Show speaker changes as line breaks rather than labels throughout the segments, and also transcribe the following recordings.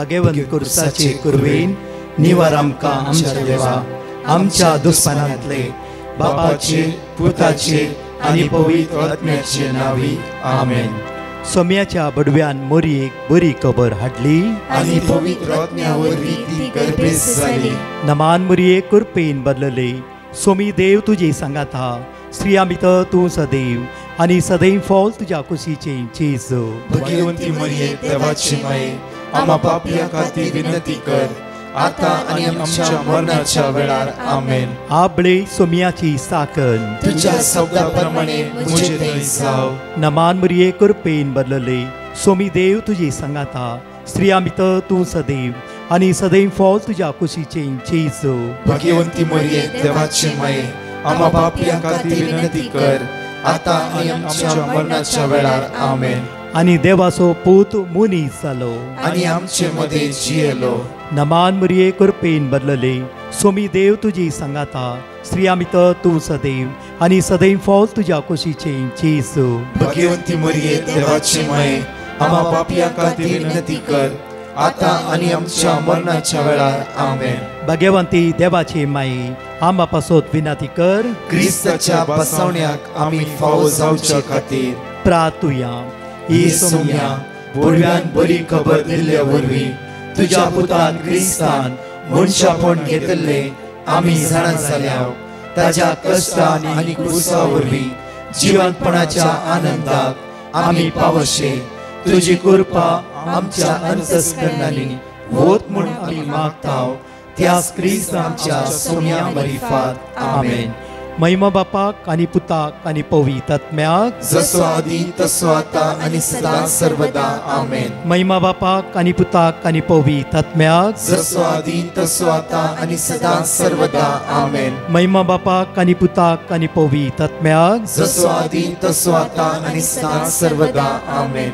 भगवंत कुर्साचे कुरवेन निवार आमकां आमच्या देवा आमच्या दुस्मनांतले बापाचे पुताचे आनी पवित्र आत्म्याचे नावी आमेन. सोम्याच्या बडव्यान मोरयेक बरी खबर हाडली
आनी पवित्र आत्म्या वरवीं ती गर्भेस जाली.
नमान मोरये कुरपेन बदलले. सोमी देव तुजे सांगात हा. स्त्रिया भितर तूं सदैव आनी सदैव फॉल तुज्या कुशीचे चेज.
भगवंती मरिये देवाची माये आम्हा पापियां खातीर विनंती कर आता आनी आमच्या मरणाच्या वेळार आमेन.
आबळे सोम्याची साकन
तुझ्या शब्दाप्रमाणे मुझे थंय जाव.
नमान मोरये कुरपेन बदलले. सोमी देव तुजे सांगात हा. स्त्रिया भितर तूं सदैव आनी सदैव फॉल तुज्या कुशीचे चेज.
भगवंती मरिये देवाची माये आम्हा पापियां खातीर विनंती कर आता आनी आमच्या मरणाच्या वेळार आमेन.
आनी देवाचो पूत मुनीस जालो
आनी आमचे मदे जियेलो.
नमान मोरये कुरपेन बदलले. सोमी देव तुजी सांगात हा. स्त्रिया भितर तूं सदैव आनी सदैव फॉल तुज्या कुशीचे चेज.
भगवंती मरिये देवाची माये आम्हा पापियां खातीर विनंती कर आता आनी आमच्या मरणाच्या वेळार आमेन.
भगवंती देवाचे माये आम्हा पासत विनंती कर.
क्रिस्ताच्या बसवण्याक आमी फावो जावचे खातीर
प्रार्थुया.
ही सोम्या बडव्यान बरी खबर दिल्ल्या वरवीं तुज्या पुतान क्रिस्तान मनशापण घेतले आमी जाणा जाल्या. ताज्या कश्टान आनी क्रुसा वरवीं जिवंतपणाच्या आनंदाक आमी पावशे. तुजी कृपा आमच्या अंतस्करणांनी होत म्हूण आमी मागताव. त्याच क्रिस्त आमच्या सोम्या मरिफात आमेन.
महिमा बापाक आनी पुताक आनी पवित्र आत्म्याक
जसो आदी तसो आता आनी सदां सर्वदा आमेन.
महिमा बापाक आनी पुताक आनी पवित्र आत्म्याक
जसो आदी तसो आता आनी सदां सर्वदा आमेन.
महिमा बापाक आनी पुताक आनी पवित्र आत्म्याक
जसो आदी तसो आता आनी सदां सर्वदा आमेन.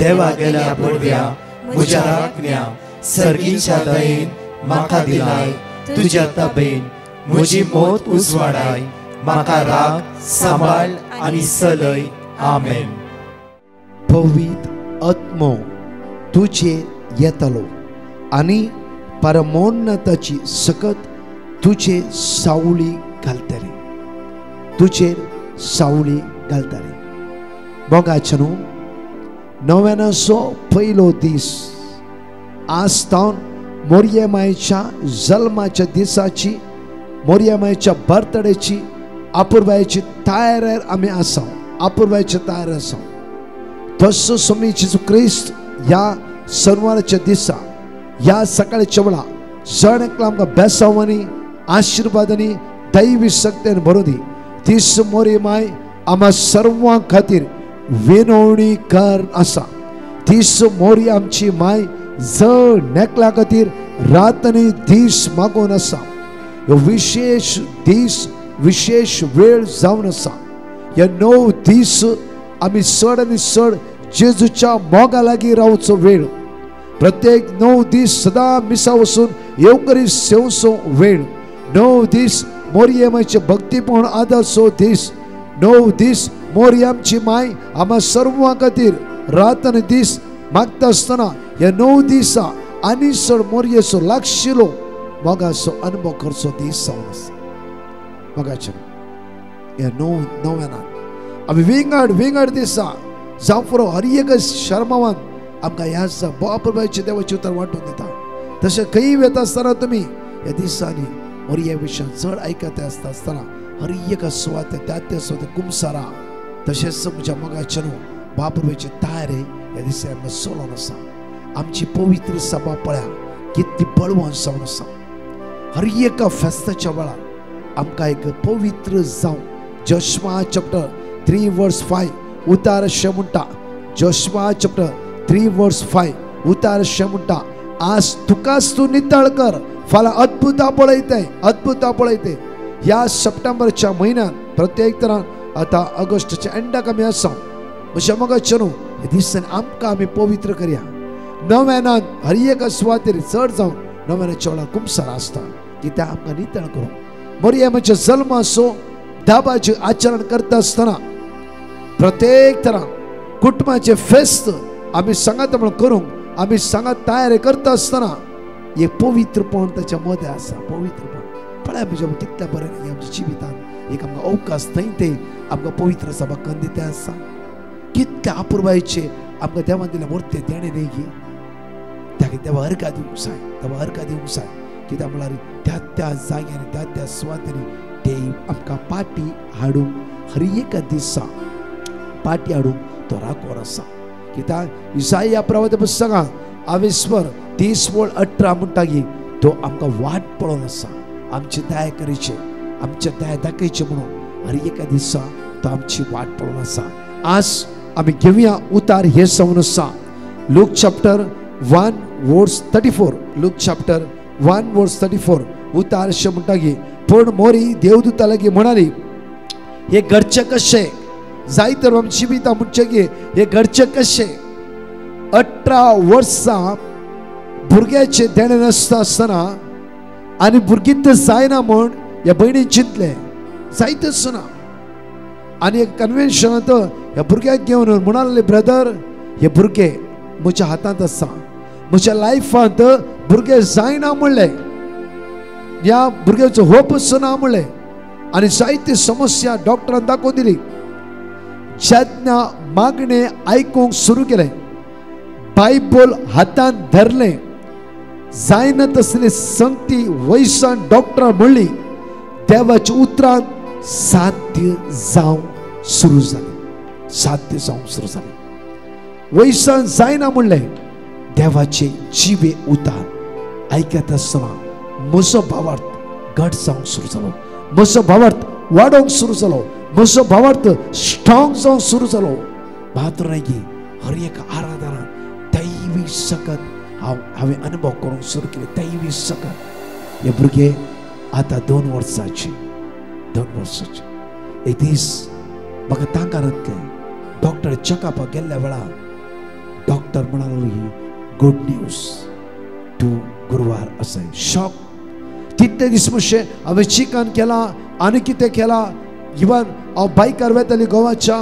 देवा गेल्या बडव्या म्हज्या राखण्या सर्गीच्या दयेन म्हाका दिलाय. तुज्या तबेन म्हजी मोत उजवाडाय. म्हाका राख सांबाळ आनी चलय. आमेन.
पवित्र आत्मो तुझे येतलो आनी परमोन्नताची सकत तुझे सावळी घालतले. तुझेर सावळी घालतले. मोगाचे न्हू नव्यानाचो पयलो दीस आज तावन मोरयेमायेच्या जल्माच्या दिसाची मोरयेमायेच्या बर्थडेची अपूर्वायेची तयारेर आमी आसा. अपूर्वायेच्या तयारेर आसा. तसो सोमी जेजू क्रिस्त ह्या शनिवाराच्या दिसा ह्या सकाळच्या वेळा जण एकलो आमकां बेसांवांनी आशिर्वादांनी दैवी शक्तीन भरून दी. तीस मोरयेमाय आम्हा सर्वां खातीर विनवणीकार आसा. तीस मोरये आमची माय जण एकल्या खातीर रात आनी दीस मागून आसा. ह्यो विशेष दीस विशेष वेळ जावन आसा. हे 9 दीस आमी चड आनी चड जेजूच्या मोगा लागीं रावचो वेळ. प्रत्येक 9 दीस सदां मिसा वचून येवकरी सेवचो वेळ. 9 दीस मोरयेमायचे भक्तीपूर्ण आदरचो दीस. 9 दीस मोरये आमची माय आम्हा सर्वां खातीर रात आनी दीस मागता आसतना ह्या 9 दिसा आनी चड मोरयेचो लागशिलो मोगाचो अनुभव करचो दीस जावन आसा. मोगाचे ह्या 9 आमी विंगड दिसा जावं पुरो हर एक शर्मावान आमकां ह्या दिसा बापूबायचे देवाचे उतर वांटून दिता. तशें खंय वता आसतना तुमी ह्या दिसांनी मोरये विशय चड आयकता आसतना हर एक सुवाते त्या सुवाते कुमसारा तशेंच म्हज्या मोगाचे न्हू बापूबायची तयारी ह्या दिसा आमकां चलोन आसा. आमची पवित्र सभा पळया कितली बळवंत जावन आसा. हर एका फेस्ताच्या वेळार आमकां एक पवित्र जावं जोशुआ चॅप्टर 3 वर्स 5 उतार अशें म्हणटा. जोशुआ चॅप्टर 3 वर्स 5 उतार अशें म्हणटा. आज तुकाच तूं नितळ कर फाल्यां अद्भुतां पळयते. ह्या सप्टेंबरच्या म्हयन्यात प्रत्येक तरान आतां ऑगस्टच्या एंडाक आमी आसा. म्हज्या मोगाचे न्हू हे दिसांनी आमकां आमी पवित्र करया. नव्यानान हर एक सुवातेर चड जावन नव्यानाच्या वेळार कुमसार आसता कित्याक आमकां नितळ करूं. मोरयेमाच्या जल्माचो धाबाचें आचरण करता आसतना प्रत्येक तरान कुटुंबाचे फेस्त आमी सांगात म्हण करूंक आम्ही सांगत तयारी करता असताना एक पवित्रपण त्याच्या मध्ये असा. पवित्रपण पळय म्हणजे कितल्या बरें आमच्या जिवितांत एक आमकां अवकाश थंय ते आमकां पवित्र सभा कंदिते आसा. कितल्या अपुरबायेचे आमकां देवान दिल्या मूर्ती देणे न्ही की ताका देवा अर्घा दिवंक जाय. देवा अर्घा दिवंक जाय कित्याक म्हळ्यार त्या त्या जाग्यांनी त्या त्या सुवातांनी ते आमकां पाटी हाडूंक हर एका दिसा पाटी हाडूंक तो राखोर आसा. कित्याक इसाया प्रवादी पुस्तकांत 30:18 म्हणटा की तो आमकां वाट पळोवन आसा. आमची दया करीचे आमच्या दया दाखयचे म्हणून हर एका दिसा तो आमची वाट पळोवन आसा. आज आमी घेवया उतार हे जावन आसा लूक चॅप्टर 1:34. लूक चॅप्टर 1:34 उतार अशें म्हणटा की पूण मोरी देवदूता लागीं म्हणाली हे घडचे कशें. जाय तर आमची जिविता म्हणचे की हे घडचे कशें. 18 वर्सां भुरग्याचे देणे नासता आसतना आनी भुरगीं जायना म्हण ह्या भयणीन चिंतले जायत आसना. आनी एक कन्वेन्शनांत ह्या भुरग्याक घेवन म्हणाले ब्रदर हे भुरगे म्हज्या हातांत आसा. म्हज्या लायफांत भुरगे जायना म्हणले. ह्या भुरग्याचो होप आसना म्हणले. आनी जायती समस्या डॉक्टरान दाखोवन दिली. जेन्ना मागणे आयकूंक सुरू केले बायबल हातांत धरले जायना तसली संगती वैसान डॉक्टर म्हणली देवाच्या उतरांत साध्य जावंक सुरू जाले. साध्य जावंक सुरू जाले. वैसान जायना म्हणले देवाचे जिवे उतार आयकत आसतना म्हजो भावार्थ घट जावंक सुरू जालो. म्हजो भावार्थ वाडोवंक सुरू जालो. म्हजो भावार्थ स्ट्रॉंग जावंक सुरू जालो. मात्र नाही की हर एक आराधना दैवी सकत हांवें अनुभव करूंक सुरू केले. दैवी सकत हे भुरगे आतां 2 वर्सांचे. एक दीस म्हाका तांकारांतले डॉक्टर चेकअपाक गेल्ल्या वेळार डॉक्टर म्हणालो गुड न्यूज तूं गुरुवार आसाय. शॉक. तितले दीस मातशें हांवें चिकन केला आनी कितें केला. इवन हांव बायकार वेताली गोवाच्या.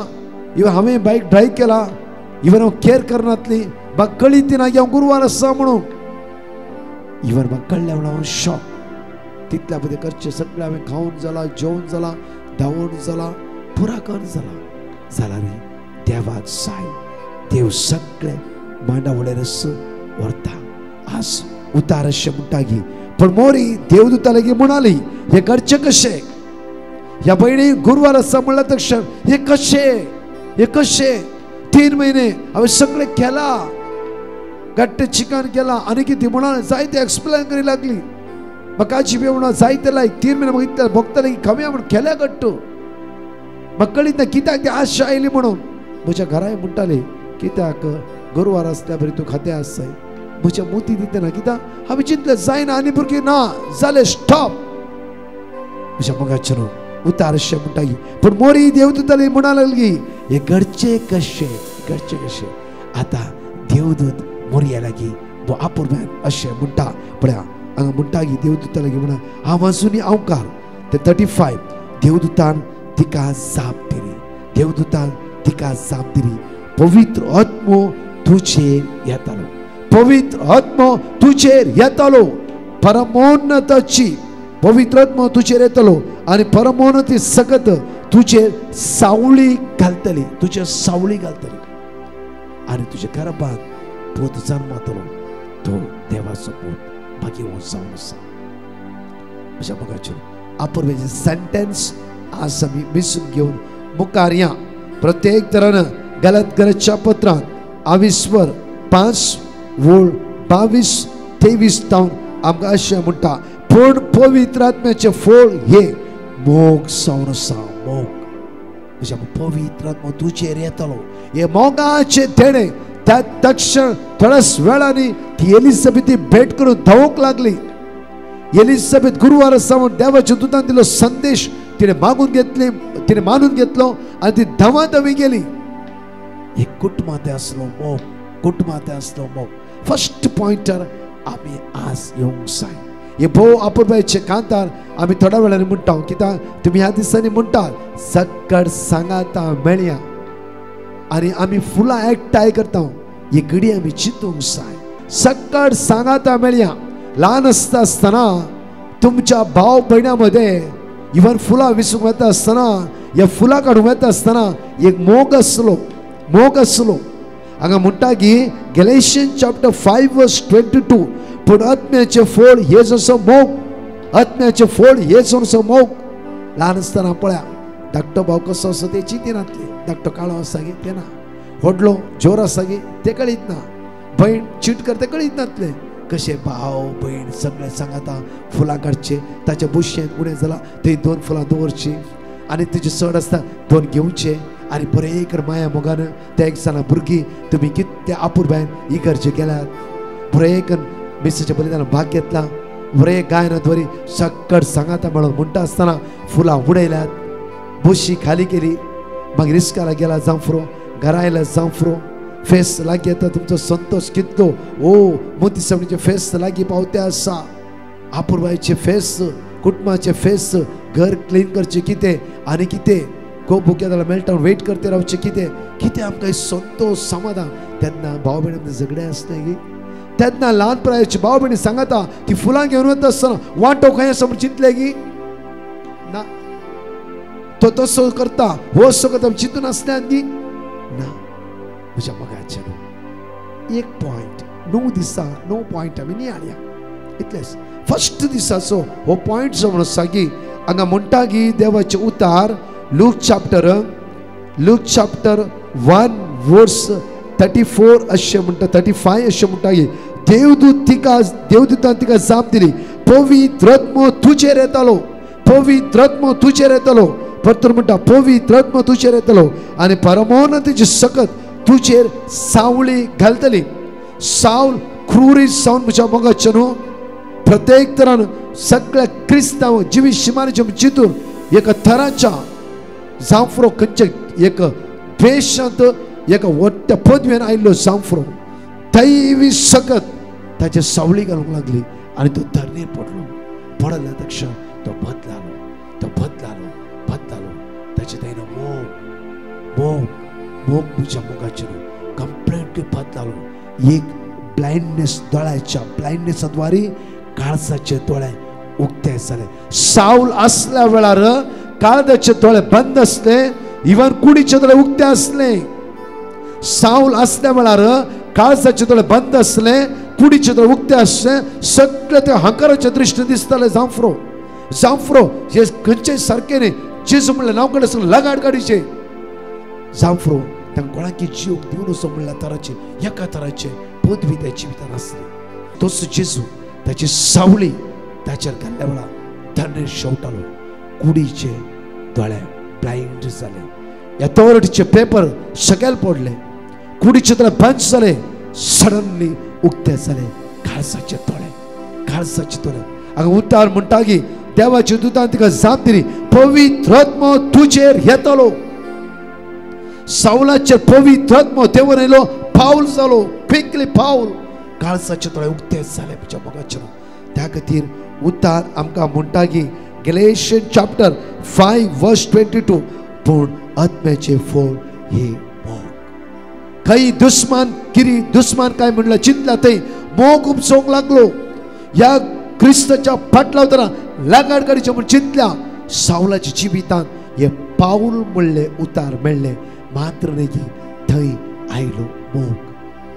इवन हांवें बायक ड्रायव्ह केला. इवन हांव केअर करनातली. म्हाका कळीत ना की हांव गुरुवार आसा म्हणून. इवन म्हाका कळ्ळें म्हणून हांव शॉक. तितल्या बदें करचें सगळें हांवें खावन जाला जेवण जाला धांवण जाला पुरा करून जाला जाल्यार देवाक जाय. देव सगळें मांडा वळेरच व्हरता. आज उतार अशें म्हणटा की पण मोरी देवदूता लागीं म्हणाली हे घडचें कशें. ह्या भयणी गुरुवार आसा म्हणल्या तक्षण हे कशें 3 महिने हांवें सगळें केला. गट्टे चिकन केला आनी कितें म्हणून जायते एक्सप्लेन करी लागली. म्हाका जिबे म्हणून जायते लायक 3 महिने म्हाका भोगताले की खम्या म्हणून केल्या गट्टू. म्हाका कळीत ना कित्याक ती आशा आयली म्हणून. म्हज्या घराय म्हणटाली कित्याक गुरुवार आसल्या बरी तूं खातें आसाय. म्हज्या मोती दितना कित्याक हांवें चिंतलें जायना आनी भुरगीं ना जालें स्टॉप. म्हज्या मोगाचें न्हू उतार अशें म्हणटा की पूण मोरी देवदूताली म्हणा लागली हे घडचे कशें. आतां देवदूत मोरया लागीं आपुरब्यान अशें म्हणटा पळया हांगा म्हणटा की देवदूता लागीं म्हणा हांव आजुनी अवकार. ते 35 देवदूतान तिका जाप दिली. देवदूतान तिका जाप दिली पवित्र आत्मो तुजेर येतालो. पवित्र आत्मो तुजेर येतालो. परमोन्नताची पवित्र आत्मो तुजेर येतालो आनी परमोन्नती सकत तुजेर सावळी घालतली. तुजेर सावळी घालतली आनी तुज्या गर्भांत पूत जल्मातलो. तो देवाचो पूत भाग्यवान जावन आसा. म्हज्या मोगाचेर अपुरबेचें सेंटेन्स आज आमी विसरून घेवन मुखार या. प्रत्येक तरान गलतच्या पत्रांत 22:22-23 तावन आमकां अशें म्हणटा पूण पवित्र आत्म्याचे फळ हे मोग जावन आसा. मोग म्हज्या पवित्र आत्मो तुजेर येतलो. हे मोगाचे देणे त्या तक्षण थोड्याच वेळांनी ती एलिझाबेथी भेट करून धांवूंक लागली. एलिझाबेथ गुरुवार आसा म्हूण देवाच्या दुतान दिलो संदेश तिणे मानून घेतलो आनी ती धांवाधांवी गेली. हे कुटुंबांत आसलो मोग. कुटुंबांत आसलो मोग. फर्स्ट पॉइंटर आमी आज येवंक जाय. हे भोव अपुरबायेचे कांतार आमी थोड्या वेळांनी म्हणटा कित्याक तुमी ह्या दिसांनी म्हणटात सक्कड सांगाता मेळया आनी आमी फुलां एकठांय करता. ही घडी आमी चिंतूंक जाय. सक्कड सांगाता मेळया. लहान असताना तुमच्या भाव बहिण्यामध्ये इवन फुलां विसूंक वता आसतना ह्या फुलां काडूंक वता आसतना एक मोग आसलो. हांगा म्हणटा की गॅलेशियन्स चॅप्टर 5:22 पूण आत्म्याचे फळ हे जसो मोग, आत्म्याचे फळ हे जसो मोग. ल्हान आसतना पळया धाकटो भाव कसो आसा ते चिंतिनातले. धाकटो काळो आसा गे ते ना, व्हडलो जोर आसा गे ते कळीत ना, भयण चीट करता कळीत नातले. कशे भाव भयण सगळे सांगाता फुलां काडचे, ताच्या बुशेंत उणें जाला थंय 2 फुलां दवरची आनी तुजे चड आसता 2 घेवचे आनी बरें कर माया मोगान ते एक जाणा भुरगीं तुमी कितें आपुरबायन इगर्जे गेल्यात, बरें करून मिसेच्या बलिदान भाग घेतला, बरें गायन बरी सक्कड सांगाता मेळोन म्हणटा आसतना फुलां उडयल्यात, बुशी खाली केली, मागीर रिस्काला गेला जांफरो, घरा आयला जांफरो, फेस्त लागी येता तुमचो संतोष कितलो. ओ मोती सवणीचे फेस्त लागी पावते आसा, आपुरबायचे फेस्त, कुटुंबाचे फेस्त, घर क्लीन करचे कितें आनी कितें खूब भुके जाल्यार मेळटा वेट करते रावचे कितें कितें आमकां संतोष समाधान. तेन्ना भाव भयणी झगडे आसले गी, तेन्ना ल्हान प्रायाचे भाव भयणी सांगता की फुलां घेवन वता आसतना वांटो खंय आसा म्हूण चिंतले गी ना, तो तसो करता हो असो करता चिंतून आसल्यात गी ना. म्हज्या मगाचे एक पॉयंट 9 दिसा 9 पॉयंट आमी नियाळया इतलेच. फर्स्ट दिसाचो हो पॉयंट जो म्हणून सांगी हांगा म्हणटा की देवाचे उतार लूक चॅप्टर 1:34 अशें म्हणटा 35 अशें म्हणटा की देवदूतान तिका जाप दिली, पवित्र आत्मो तुजेर येतालो, पवित्र आत्मो तुजेर येतालो. परतून म्हणटा पवित्र आत्मो तुजेर येतालो आनी परमोन्नतीची सकत तुजेर सावळी घालतली. सावल क्रूरी जावन म्हज्या मोगाचे न्हू प्रत्येक तरान सगळ्या क्रिस्तांव जिवी शिमारेच्या चिंतून एका थराच्या जांफरो खंयचे एक द्वेशांत एका व्हडल्या पदवेन आयिल्लो जांफरो दैवी सकत ताचे सावळी घालूंक लागली आनी तो धरणीर पडल्या तक्षा तो बदलालो ताचे ताईन मोग तुझ्या मोगाचे कंप्लीटली बदलालो. एक ब्लाइंडनेस दोळ्याच्या ब्लाइंडनेसाद्वारे काळजाचे दोळे उक्ते जाले. सावल असल्या वेळार काळजाचे दोळे बंद असले, इवन कुडीचे दोळे उक्ते असले. सावल असल्या वेळार काळजाचे दोळे बंद असले, कुडीचे दोळे उक्ते असले, सगळे ते हंकाराच्या दृष्टीने दिसताले. जांफरो हे खंयचे सारखे न्ही, जेजू म्हणलें नांव काडे सगळे लगाड गाडीचे जांफरो तांकां कोणाकी जीव दिवन असो म्हणल्या तराचे एका तराचे पदवी त्या जिवितान आसली. तोच जेजू ताची सावळी ताचेर घाल्ल्या वेळार धरणीर शेवटालो, कुडीचे दोळे ब्लाइंड जाले, अथॉरिटीचे पेपर सकयल पडले, कुडीचे दोळे बंद जाले, सडनली उक्ते जाले काळजाचे दोळे. हांगा उतार म्हणटा की देवाच्या दुतान तिका जाप दिली, पवित्र आत्मो तुजेर येतालो. सावलाचेर पवित्र आत्मो देवून येयलो, पावल जालो, क्विकली पावल, काळजाचे दोळे उक्ते जाले म्हज्या मोगाचे. त्या खातीर उतार आमकां म्हणटा की गॅलेशियन्स चॅप्टर 5:22 पूण आत्म्याचे फळ हे मोग. काही दुस्मान काय म्हणलं चिंतला थंय मोग उपसोंक लागलो. या क्रिस्ताच्या फाटला उतरा लागाड काडीचे म्हूण चिंतल्या. सावलाच्या जिवितान हे पाऊल म्हणले उतार मेळ्ळे, मात्र न्ही की थंय आयलो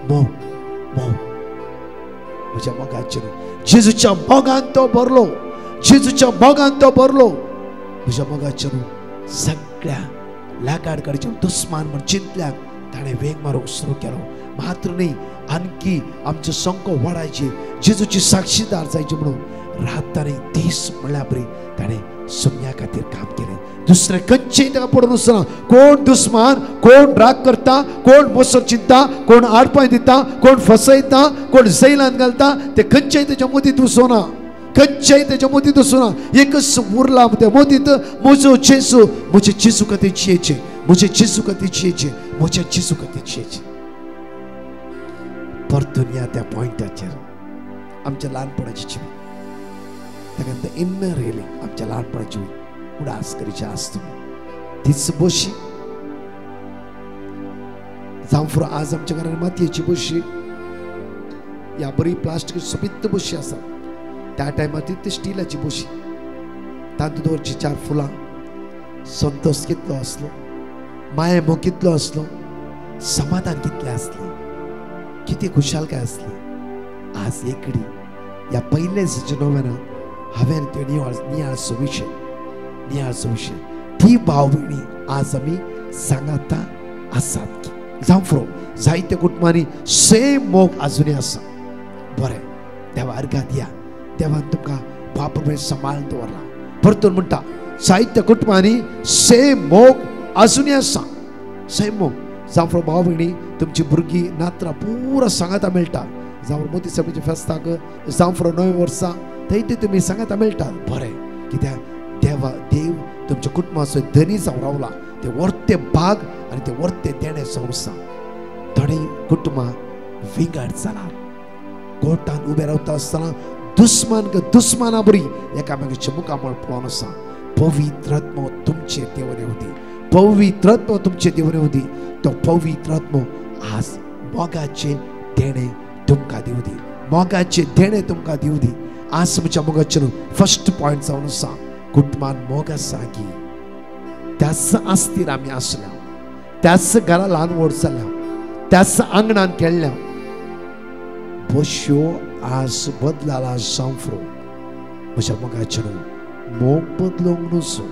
मोग म्हज्या मोगाचेर. जेजूच्या मोगान तो भरलो म्हज्या मोगाचेर. सगळ्या लागाड काडीचे दुस्मान म्हूण चिंतल्याक ताणें वेग मारूंक सुरू केलो. मात्र न्ही आणखी आमचो संको वाडायचे, जेजूची साक्षीदार जायचे म्हणून रात आनी दीस म्हणल्या बरी ताणें सुमया खातीर काम केलें. दुसरें खंयचेय ताका पडून वचना. कोण दुस्मान, कोण राग करता, कोण मोसर चिंता, कोण आडपाय दिता, कोण फसयता, कोण जैलांत घालता, ते खंयचेय तेच्या मदींत वचना. एकच उरला त्या मदींत, म्हजो जेजू, म्हजे जेजू खातीर जियेचे. परतून या त्या पॉइंटाचेर आमच्या ल्हानपणाची जिवीत ताका इन्नर हिलिंग आमच्या ल्हानपणाची उडास करीचे आसता. तीच बशी जांफरो आज आमच्या घरांत मातयेची बशी ह्या बरी प्लास्टीक सोबीत बशी आसा त्या टायमार ती स्टिलाची बशी तातूंत दवरची 4 फुलां संतोष कितलो आसलो माये मोग कितलो आसलो समाधान कितलें आसलें किती खुशालकाय आसली आज एकडी ह्या पयले नव्यान हांवें त्यो नियाळसो विशय ती भाव भयणी आज आमी सांगाता आसात जावं फ्रो जायत्या कुटुंबांनी सेम मोग आजुनूय आसा बरें देवा अर्घात या देवान तुमकां बापूय सांबाळून दवरला परतून म्हणटा जायत्या कुटुंबांनी सेम मोग आजुनूय आसा सेम मोग जावं फ्रो भाव भयणी तुमची भुरगीं नात्रां पुरा सांगाता मेळटा जावं मोती सभेच्या फेस्ताक जावं फ्रो नवे वर्सा थंय ते तुमी सांगाता मेळटा बरें कित्याक देव तुमच्या कुटुंबाचो धनी जावन रावला ते वर्ते भाग आनी ते वर्ते देणे संवसा थोडी कुटुंबां विंगड जालात कोर्टान उबे रावता आसतना दुस्माना बरी एकामेकाच्या मुखामळ पळोवन आसा पवित्र आत्मो तुमचेर देवने होती पवित्र आत्मो तुमचेर देवने होती तो पवित्र आत्मो आज मोगाचे देणे तुमकां दिवं दी मोगाचे देणे तुमकां दिवं दी आज तुमच्या मोगाचे फर्स्ट पॉइंट जावन आसा कुटुंबान मोग आसा की त्याच आस्तीर आमी आसल्या त्याच घरा ल्हान व्हड जाल्या त्याच आंगणान खेळल्या बश्यो आज बदलाला जावं फ्रो म्हज्या मोगाचे मोग बदलोवंक नसो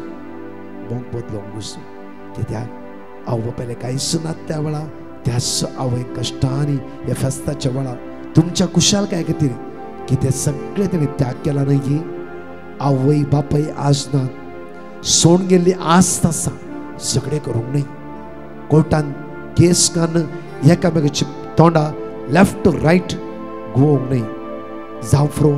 कित्याक आवय बापायले कांयच ना त्या वेळार त्याच आवय कश्टांनी ह्या फेस्ताच्या वेळार तुमच्या कुशालकाय खातीर कितें सगळें तेणी त्याग केला न्हय की आवय बापाय आज ना सोडून गेल्ली आस्त आसा सगळें करूंक न्हय कोर्टान केस कान एकामेकाची तोंडां लेफ्ट रायट घुवोवंक न्हय जावं फ्रो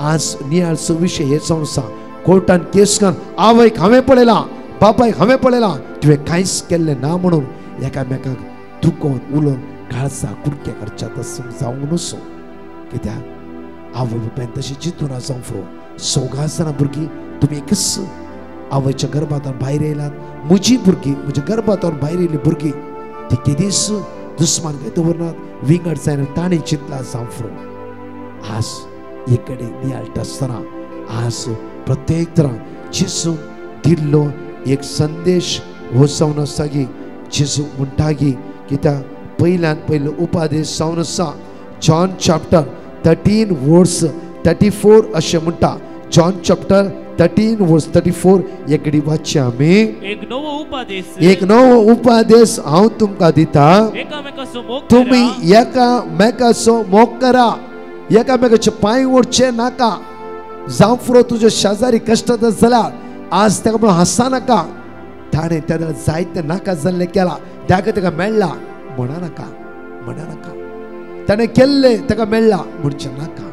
आज नियाळचो विशय हे जावन आसा कोर्टान केस कान आवयक हांवें पळयलां बापायक हांवें पळयलां तुवें कांयच केल्लें ना म्हणून एकामेकाक दुखोवन उलोवन काळजा कुडके करच्या तसून जावंक नसो कित्याक आवय बापायन तशी चिंतून जावं फ्रो 14 जाणां भुरगीं तुमी एकच आवयच्या गर्भांतल्यान भायर येयलात म्हजी भुरगीं म्हज्या गर्भांतल्यान भायर येयली भुरगीं ती केदीच दुस्मान खंय दवरनात विंगड जायना ताणें चिंतला जावं फ्रो आज एक कडेन नियाळटा आसतना आज प्रत्येक तरां जेजू दिल्लो एक संदेश हो जावन आसा की जेजू म्हणटा की कित्याक पयल्यान पयलो उपादेश जावन आसा जॉन चॅप्टर 13 वर्स 34 अशें म्हणटा जॉन चॅप्टर 13 वर्स 34 एकडी वाचया आमी एक नवो उपादेश हांव तुमकां दिता तुमी एकामेकाचो मोग करा एकामेकाचे पांय ओडचे नाका जावं फ्रो तुजे शेजारी कश्टांत जाल्यार आज ताका म्हणून हांसा नाका ताणें त्या जायते नाका जाल्लें केलां त्या ताका मेळ्ळा म्हणा नाका ताणें केल्लें ताका मेळ्ळा म्हणचें नाका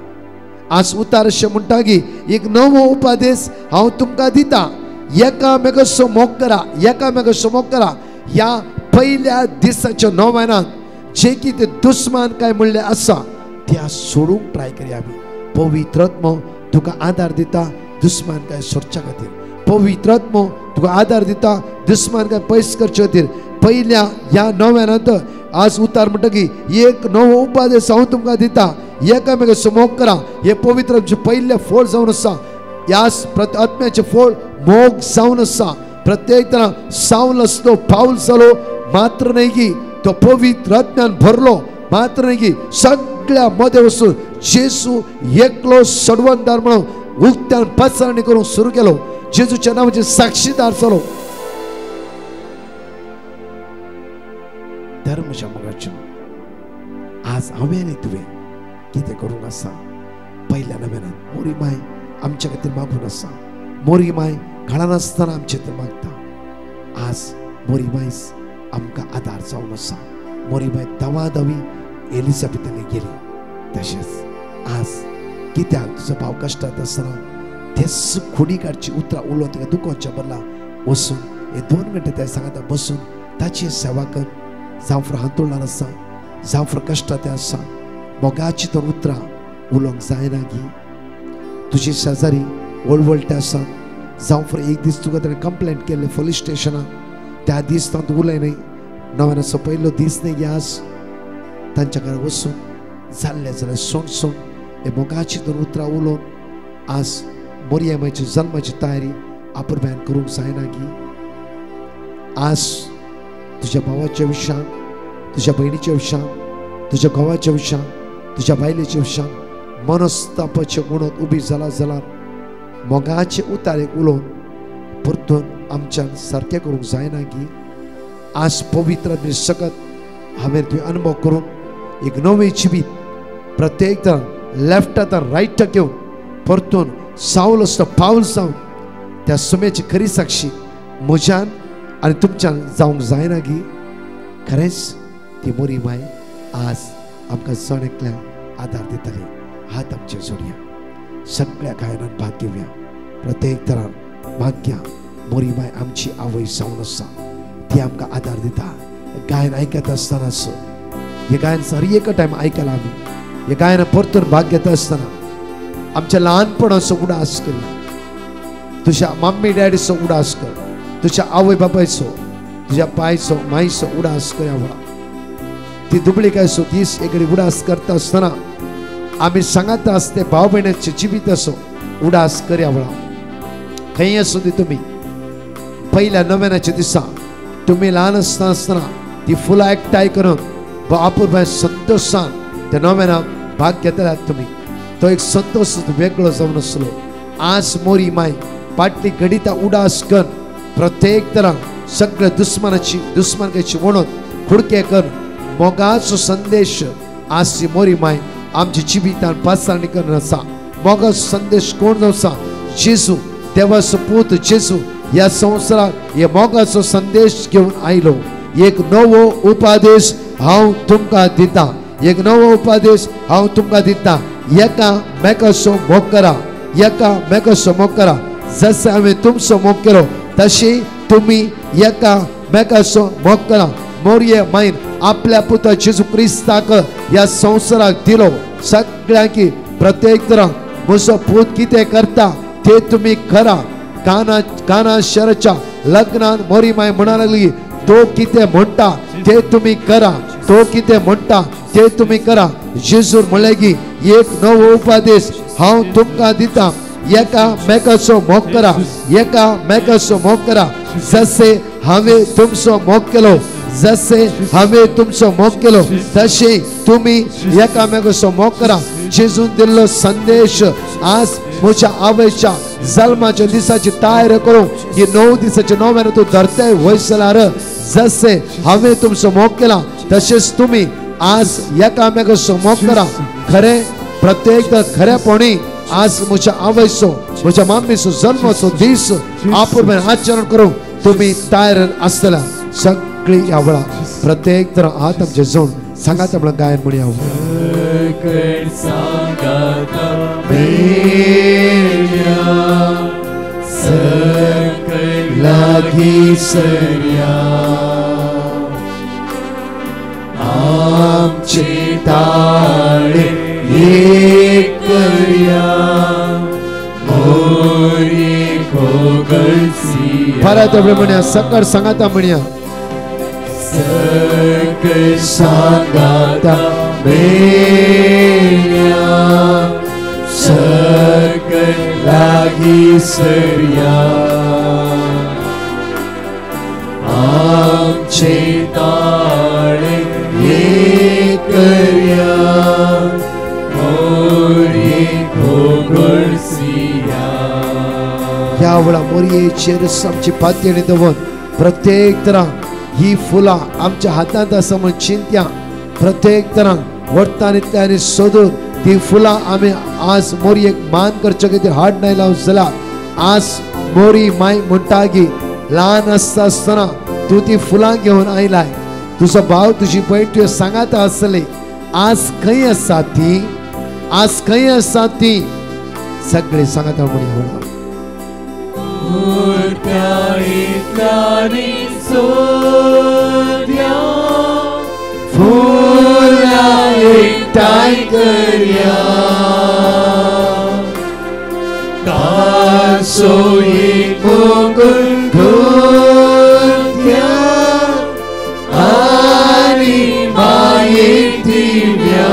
आज उतार अशें म्हणटा की एक नवो उपादेश हांव तुमकां दिता एकामेकाचो मोग करा ह्या पयल्या दिसाच्या नोव्यानाक जे कितें दुस्मान काय म्हणलें आसा त्या सोडूंक ट्राय करया आमी पवित्र आत्मो तुका आदार दिता दुस्मान काय सोडच्या खातीर पवित्र आत्मो तुका आदार दिता दुस्मान काय पयस करचे खातीर पयल्या ह्या नोव्यानांत आज उतार म्हणटा की एक नवो उपादेश हांव तुमकां दिता एकामेकाचो मोग करा हे पवित्र पयले फोड जावन आसा ह्या आत्म्याचे फोड मोग जावन आसा प्रत्येक तरां सावल आसलो पावल जालो मात्र न्हय की तो पवित्र आत्म्यान भरलो मात्र न्हय की सगळ्या मदें वचून जेजू एकलो सडवंदार म्हणून उक्त्यान पसरणी करूंक सुरू केलो जेजूच्या नांवाचे साक्षीदार जालो धर्मच्या मोगाचे आज हांवें आनी तुवें कितें करूंक आसा पयल्या नव्यान मोरी माय आमच्या खातीर मागून आसा मोरी माय घाला नासतना आमचे खातीर मागता आज मोरी माय आमकां आदार जावन आसा मोरी माय दवा दवी एलिझाबेथान गेली तशेंच आज कित्याक तुजो भाव कश्टांत आसतना तेच खोडी काडची उतरां उलोवन ताका दुखोवच्या बदला वचून हे 2 घंटे त्या सांगाता बसून ताची सेवा कर जावं फ्रो हांतुरणार आसा जावं फ्रो कश्टांत आसा मोगाची तर उतरां उलोवंक जायना की तुजी शेजारी वळवळटे आसा जावं फ्रो एक दीस तुका ताणें कंप्लेंट केल्ले पुलीस स्टेशनाक त्या दीस तूं उलय न्हय नव्यानाचो पयलो दीस न्हय गी आज तांच्या घरा वचून जाल्ले जाल्यार सोड सोड हे मोगाची दोन उतरां उलोवन आज मोरयेमाची जल्माची तयारी आपुरब्यान करूंक जायना की आज तुझ्या भावाच्या विशयान, तुझ्या बहिणीच्या विशयान, तुझ्या घोवाच्या विशयान, तुझ्या बायलेच्या विशयान मनस्तापाचे गुणत उबी जाला जाल्यार मोगाचे उतारे उलोवन परतून आमच्यान सारकें करूंक जायना की आज पवित्र सकत हांवें तुवें अनुभव करून एक नवें जिवीत प्रत्येक तरान लेफ्ट आतां रायट घेवन परतून सावल असतो पावल जावन त्या सुमेची खरी साक्षी म्हज्यान आनी तुमच्यान जावंक जायना की खरेंच ती मोरी माय आज आमकां सण एकल्याक आदार दितली. हात आमचे जोडया, सगळ्या गायनान भाग घेवया. प्रत्येक तरान भाग्या मोरी माय आमची आवय जावन आसा, ती आमकां आदार दिता. गायन आयकत आसतना हे गायन हर एक टायम आयकलां आमी. हे गायन परतून भाग घेता आसतना आमच्या ल्हानपणाचो उडास करूया. तुझ्या मम्मी डॅडीचो उडास कर, तुझ्या आवय बापायचो, तुझ्या पायचो मायचो उडास करया. वळा ती दुबळीकायचो दीस एकडे उडास करता आसतना आमी सांगता आसते भाव भयणाचे जिविताचो उडास करया. वळा खंय असो ती तुमी पहिल्या नव्यानाच्या दिसा तुम्ही ल्हान आसतना ती फुलां एकठांय करून आपुरबाय संतोषान त्या नव्यानाक भाग घेतल्यात तुमी. तो एक संतोष वेगळो जावन आसलो. आज मोरी माय पाटली घडिता उडास कर प्रत्येक तरां सगळ्या दुस्मानाची वणत खुडके कर मोगाचो संदेश आज ती मोरी माय आमच्या जिवितान पासारणी करन आसा. मोगाचो संदेश कोण आसा? जेजू, देवाचो पूत जेजू या संवसाराक हे मोगाचो संदेश घेवन आयलो. एक नवो उपादेश हांव तुमकां दिता. एक नवो उपादेश हांव तुमकां दिता. एका मेकाचो मोग करा, एका मेकाचो मोग करा. जसे हांवें तुमचो मोग केलो तशी तुमी एका मेकाचो मोग करा. मोरये मायन आपल्या पुता जेजू क्रिस्ताक ह्या संवसाराक दिलो. सगळ्यांक प्रत्येक तरां म्हजो पूत कितें करता ते तुमी करा. काना शहराच्या लग्नान मोरी माय म्हणा लागली तो कितें म्हणटा ते तुमी करा, तो कितें म्हणटा ते तुमी करा. जेजू म्हणले की एक नवो उपादेश हांव तुमकां दिता. एका मेकाचो मोग करा, एका मेकाचो मोग करा. जसे हांवें तुमचो मोग केलो, जसे हांवें तुमचो मोग केलो तशें तुमी एकामेकाचो मोग करा. जेजून दिल्लो संदेश आज म्हज्या आवयच्या जल्माच्या दिसाची तयारी करूं की 9 दिसाच्या नव्यान तूं धरते वयसल्यार जसे हांवें तुमचो मोग केला तशेंच तुमी आज एकामेकाचो मोग करा. खरें प्रत्येक खरेपणी आज म्हज्या आवयचो म्हज्या मामीचो जल्माचो दीस आपुरबाय आचरण करूंक तुमी तयार आसतल्या. सगळी ह्या वेळा प्रत्येक तर हात आमचे जोड सांगात म्हणून गायन म्हणया.
लागी सरया आमचे ताळे एक करया मोरी कोगळसिया.
परत म्हणया सकळ सांगाता म्हणया.
सकळ सांगाता मेल्या सकळ लागी सरया आमचे ताळे एक करया मोरी कोगळसिया.
ह्या वेळा मोरयेचेर आमची पातयेणी दवन प्रत्येक तरां ही फुलां आमच्या हातांत आसा म्हण चिंत्या. प्रत्येक तरां वर्तांतल्यान आनी सोदून ती फुलां आमी आज मोरयेक मान करचे खातीर हाड नाही लावूं जाल्यार आज मोरी माय म्हणटा की ल्हान आसतना तूं ती फुलां घेवन आयलाय. तुजो भाव तुजी भयण तुवें सांगाता आसली आज खंय आसा ती, आज खंय आसा ती. सगळीं सांगाता म्हणया.
फुलां एकठांय करया ताचो एक मोगूळ धोत्या आनी मायेक दिव्या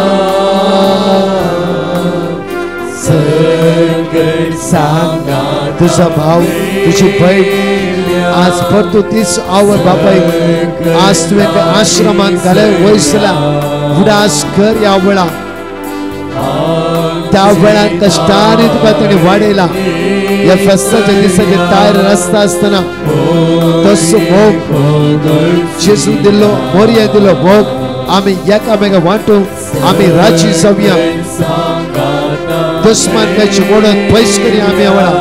तुझा भाव तुझी बहीण आज परतो तीच आवड बापाय आज तुवें आश्रमान घालय वयसला उडास कर या वेळा त्या वेळा कष्टाने तुका ताणें वाडयला या फेस्ताच्या दिसाचे तयार आसता आसतना तसो भोग जेजू दिल्लो मोरया दिल्लो भोग आमी एकामेका वांटून आमी राजी जावया दुश्मन कशी मोडून पयस करी आमी ह्या वेळा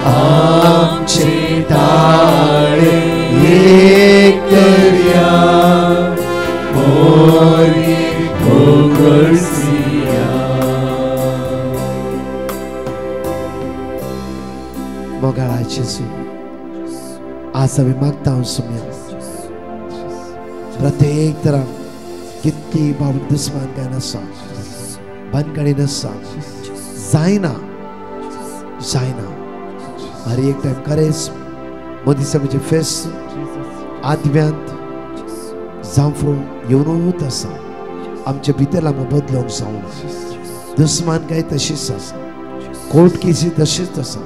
आमचे ताळे एक करया मोरी भोगसिया मोगाळा जेजू आज आमी मागता सुम्या प्रत्येक तरान कितकी बाब दुश्मन काय नसा बनकडी नसा जायना हर एक टाइम करेस मोदी सभेचे फेस्त आदव्यांत जांफ्रो येवनूच आसा आमच्या भितर आमकां बदलोवंक जावना दुश्मन काय तशीच आसा कोर्ट केसी तशीच आसा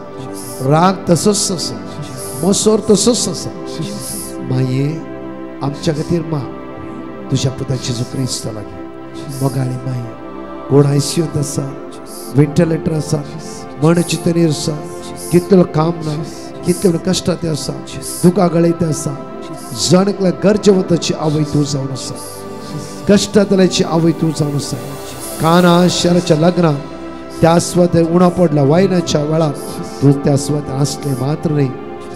राग तसोच आसा मोसोर तसोच आसा माये आमच्या खातीर माग तुझ्या पुता जेजू क्रिस्ता लागीं मोगाळी माये कोण आयसीयूत आसा वेंटिलेटर आसा मन चिंतनीर आसा कितलो काम ना कितलो कष्टात आसा दुखा गळयत आसा जणकल्या गरजेवंताची आवय तूं जावन आसा कष्टातल्याची आवय तूं जावन आसा काना शहराच्या लग्नात त्या स्वत उणा पडला वायनाच्या वेळार तूं त्या स्वत आसले मात्र न्ही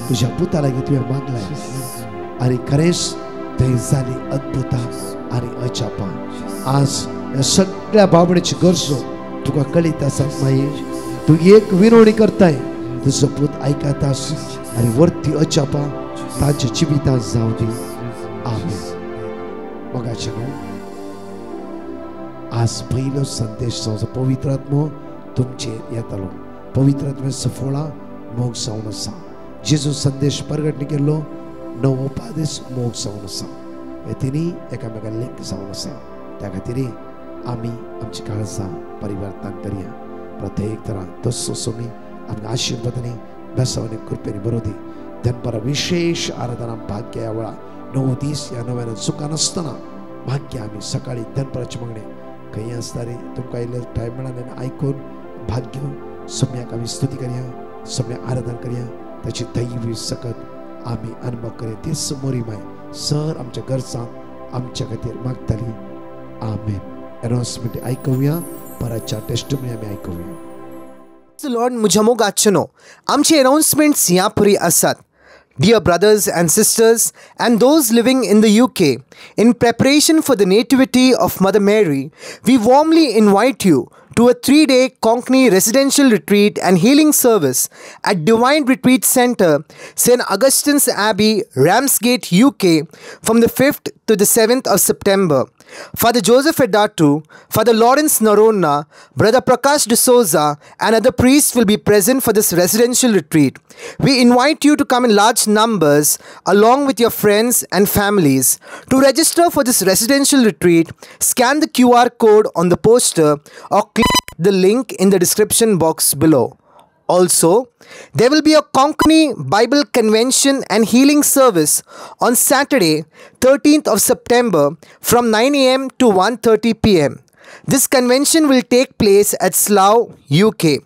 तुझ्या पुता लागीं तुवें मागलाय आनी खरेंच थंय जाली अद्भुतां आनी अजापां आज ह्या सगळ्या बाबड्याची गरजो तुका कळीत आसात माये तूं एक विनवणी करताय तुजो पूत आयकतास आनी वर्ती अजापां ताच्या जिवितांत जावं दी आमेन मोगाचें न्हू आज पयलो संदेश जावचो पवित्र आत्मो तुमचेर येतालो पवित्र आत्म्याचो फळां मोग जावन आसा जेजू संदेश प्रगट केल्लो नवोपादेश मोग जावन आसा हे तिनी एकामेकांक लिंक जावन आसा त्या खातीर आमी आमची काळजां परिवर्तन करया प्रत्येक तरां तसो सोमी आमकां आशिर्वादांनी बेसावनी कृपेनी बरो दी दनपारा विशेष आराधना भाग्य ह्या वेळा णव दीस ह्या नव्यान चुका नासतना भाग्य आमी सकाळी दनपाराचे मागणे खंय आसता रे तुमकां इल्लो टायम मेळना आयकून भाग्य सोम्याक आमी स्तुती करया सोम्याक आराधना करया ताची दैवी सकत आमी अनुभव करया तीच मोरी माय सर आमच्या गरजांत आमच्या खातीर मागतली आमेन अनाउन्समेंट आयकुया परतच्या टेस्टिमनी आमी आयकुया
Lord म्हज्या मोगाचनो आमचे अनाउन्समेंट्स ह्या परी आसात. Dear brothers and sisters and those living in the UK, in preparation for the nativity of Mother Mary, we warmly invite you to a 3-day Conkney residential retreat and healing service at Divine Retreat Centre, St. Augustine's Abbey, Ramsgate, UK from the 5th to the 7th of September. Father Joseph Edatu, Father Lawrence Narona, Brother Prakash D'Souza and other priests will be present for this residential retreat. We invite you to come in large numbers along with your friends and families. To register for this residential retreat, scan the QR code on the poster or click the link in the description box below. Also, there will be a Conkney Bible Convention and Healing Service on Saturday, 13th of September from 9 a.m. to 1:30 p.m. This convention will take place at Slough, UK.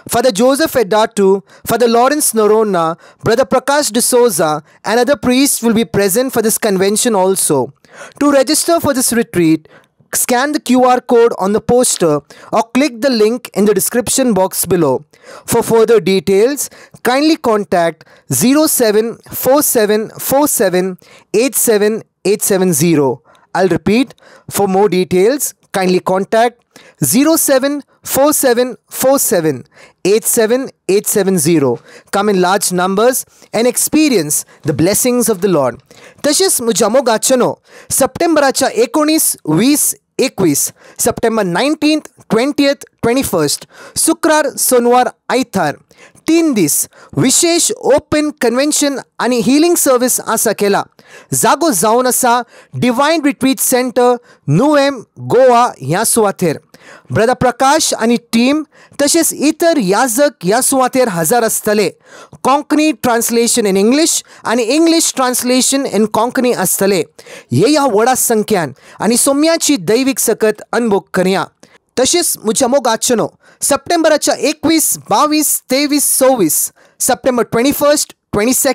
Father Joseph Edatu, Father Lawrence Narona, Brother Prakash D'Souza and other priests will be present for this convention also. To register for this retreat, scan the QR code on the poster or click the link in the description box below. For further details, kindly contact 07474787870. I'll repeat, for more details, kindly contact 07474787870. Come in large numbers and experience the blessings of the Lord. तशेंच म्हज्या मोगाचनो सप्टेंबराच्या 19, 20, 21, September 19th, 20th, 21st, शुक्रार, सोनवार, आयतार 3 दीस विशेष open convention आणि healing service आसा केला. जागो जावन आसा डिवायन रिट्रीट सेंटर नुवेम गोवा ह्या सुवातेर. ब्रदर प्रकाश आणि टीम तसेच इतर याजक ह्या सुवातेर हजर आसतले. कोंकणी ट्रान्सलेशन इन इंग्लिश आणि इंग्लिश ट्रान्सलेशन इन कोंकणी आसतले. हे ह्या व्हडा संख्यान आणि सोम्याची दैवीक सकत अनुभव करया. तसेच म्हज्या मोगाचनो सप्टेंबराच्या 21, 22, 23, 26, सप्टेंबर 21, 22,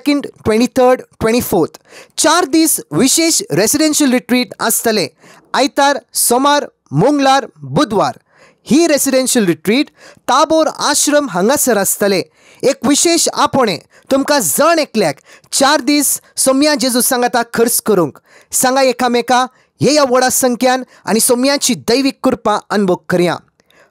23, 24 4 दीस विशेष रेसिडेन्शियल रिट्रीट आसतले. आयतार, सोमार, मंगळार, बुधवार. ही रेसिडेन्शियल रिट्रीट ताबोर आश्रम हांगासर आसतले. एक विशेष आपोणे तुमकां जण एकल्याक 4 दीस सोम्या जेजू सांगाता खर्च करूंक. सांगा एकामेका हे ह्या व्हडा संख्यान आणि सोम्याची दैवीक कृपा अनुभव करया.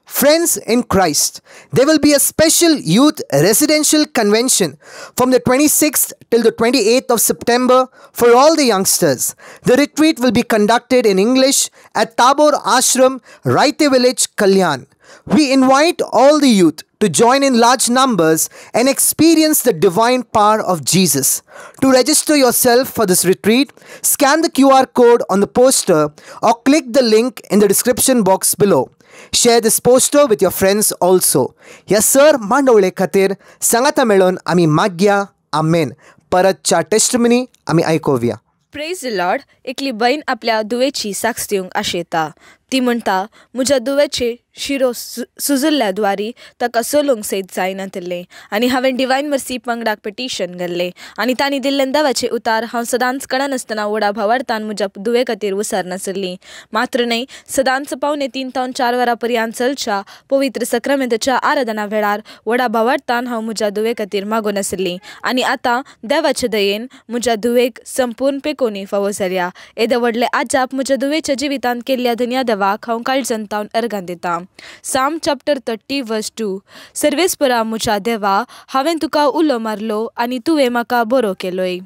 Friends in Christ, there will be a special youth residential convention from the 26th till the 28th of September for all the youngsters. The retreat will be conducted in English at Tabor Ashram, Raite Village, Kalyan. We invite all the youth to join in large numbers and experience the divine power of Jesus. To register yourself for this retreat, scan the QR code on the poster or click the link in the description box below. Share this poster with your friends also. ह्या sir मांडवळे खातीर सांगाता मेळोन आमी मागया. आमेन. परतच्या testimony आमी आयकोवया.
Praise the Lord. एकली बहीण आपल्या दुवेची साक्ष दिवंक आशेता. ती म्हणटा, म्हज्या दुवेचे शिरो सुजिल्ल्या द्वारी ताका सोलूंक सैत जायनातलें आनी हांवें डिवायन मर्सी पंगडाक पिटिशन घाल्लें आनी तांणी दिल्ले दावाचे उतार हांव सदांच कळनासतना व्हडा भावार्थान म्हज्या दुवे खातीर उसार नासली. मात्र न्हय, सदांच 3:15 ते 4 वरां पर्यंत चलच्या पवित्र सक्रामेंताच्या आराधना वेळार व्हडा भावार्थान हांव म्हज्या दुवे खातीर मागून आसली आनी आतां देवाचे दयेन म्हज्या दुवेक संपूर्ण पेकोनी फावो जाल्या. येदे व्हडले आजाप म्हज्या दुवेच्या जिवितांत केल्ल्या धन्या देवाक हांव काळजंतावन अर्गां दितां. Psalm chapter 30 verse 2. सर्वेस्परा म्हज्या देवा, हांवें तुका उलो मारलो आनी तुवें म्हाका बरो केलोय.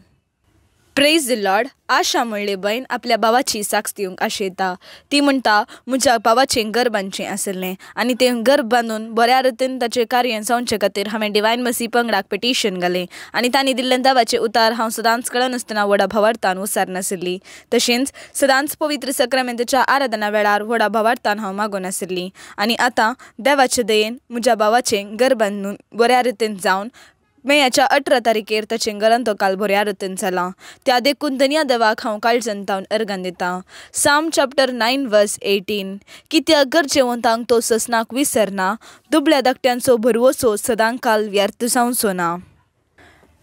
Praise the Lord. आशा म्हणले बहीण आपल्या भावाची साक्ष दिवंक आशेता. ती म्हणटा, म्हज्या भावाचें घर बांदचें आसलें आनी तें घर बांदून बऱ्या रितीन ताचें कार्य जावचे खातीर हांवें डिवायन मर्सी पंगडाक पिटिशन घालें आनी तांणी दिल्ले दावाचे उतार हांव सदांच कळनासतना व्हडा भावार्थान उसार नासली. तशेंच सदांच पवित्र सक्रामेंताच्या आराधना वेळार व्हडा भावार्थान हांव मागून आसली आनी आतां देवाचे दयेन म्हज्या भावाचें घर बांदून बऱ्या रितीन जावन मेयाच्या 18 तारखेर ताचें घरांत काल बऱ्या रितीन जालां. त्या देखून धन्या देवाक हांव काळजंतावन अर्गां दितां. Psalm chapter 9 verse 18. कित्याक गरजेवंतांक तो ससनाक विसरना, दुबळ्या धाकट्यांचो भरवोसो सदां काल व्यर्थ जावचो ना.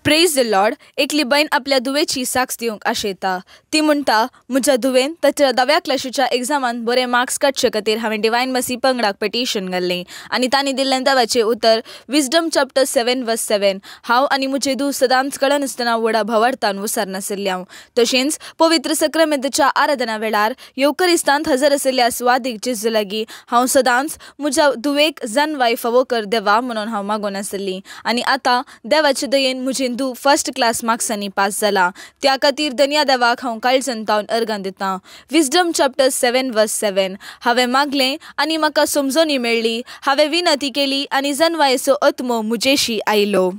Praise the Lord. एकली बहीण आपल्या दुवेची साक्ष दिवंक आशेता. ती म्हणटा, म्हज्या दुवेन ताच्या 10व्या क्लासीच्या एग्जामांत बरे मार्क्स काडचे खातीर हांवें डिवायन मर्सी पंगडाक पिटिशन घाल्लें आनी तांणी दिल्ले दावाचे उतर विजडम चॅप्टर 7 verse 7. हांव आनी म्हजे धूव सदांच कळनासतना व्हडा भावार्थान उसार नासल्या. तशेंच पवित्र सक्रामेंताच्या आराधना वेळार येवकरिस्तांत हजर आशिल्ल्या स्वादीक जेजू लागीं हांव सदांच म्हज्या दुवेक जानवाय फावो कर देवा म्हणून हांव मागून आसली आनी आतां देवाचे दयेन म्हजें धूव फर्स्ट क्लास मार्क्सांनी पास जाला. त्या खातीर धन्या देवाक हांव काळजंतावन अर्गां दितां. Wisdom chapter 7 verse 7. हांवें मागलें आनी म्हाका समजोनी मेळ्ळी, हांवें विनंती केली आनी जानवायेचो आत्मो म्हजेशी आयलो.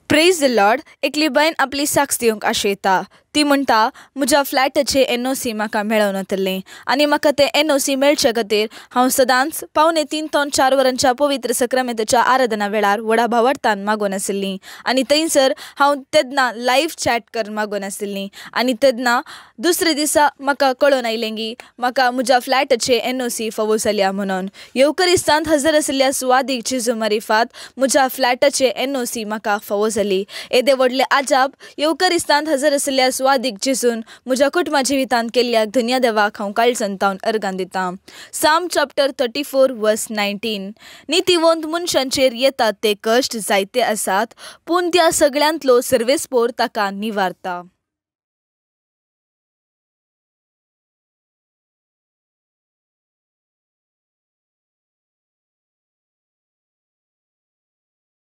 Praise the Lord. एकली बहीण आपली साक्ष दिवंक आशेता. ती म्हणटा, म्हज्या फ्लॅटाचें NOC म्हाका मेळोन वतलें आनी म्हाका तें NOC मेळचे खातीर हांव सदांच 3:15 ते 4 वरांच्या पवित्र सक्रामेंताच्या आराधना वेळार व्हडा भावार्थान मागून आसली आनी थंयसर हांव तेदना लायव्ह चॅट कर मागून आसली आनी तेदना दुसरे दिसा म्हाका कळोन आयलें की म्हाका म्हज्या फ्लॅटाचें NOC फावो जाल्या म्हणून. येवकरिस्तांत हजर आशिल्ल्या सुवादीक जेजू मारिफात म्हज्या फ्लॅटाचें NOC म्हाका फावो जाली. येदे व्हडले आजाप येवकरिस्तांत हजर आशिल्ल्या स्वादीक जेजून म्हज्या कुटुंबा जिवितांत केल्ल्या धन्या देवाक हांव काळजंतावन अर्गां दितां. Psalm chapter 34 verse 19. नितीवंत मनशांचेर येतात ते कश्ट जायते आसात, पूण त्या सगळ्यांतलो सर्वेस्पोर ताका निवारता.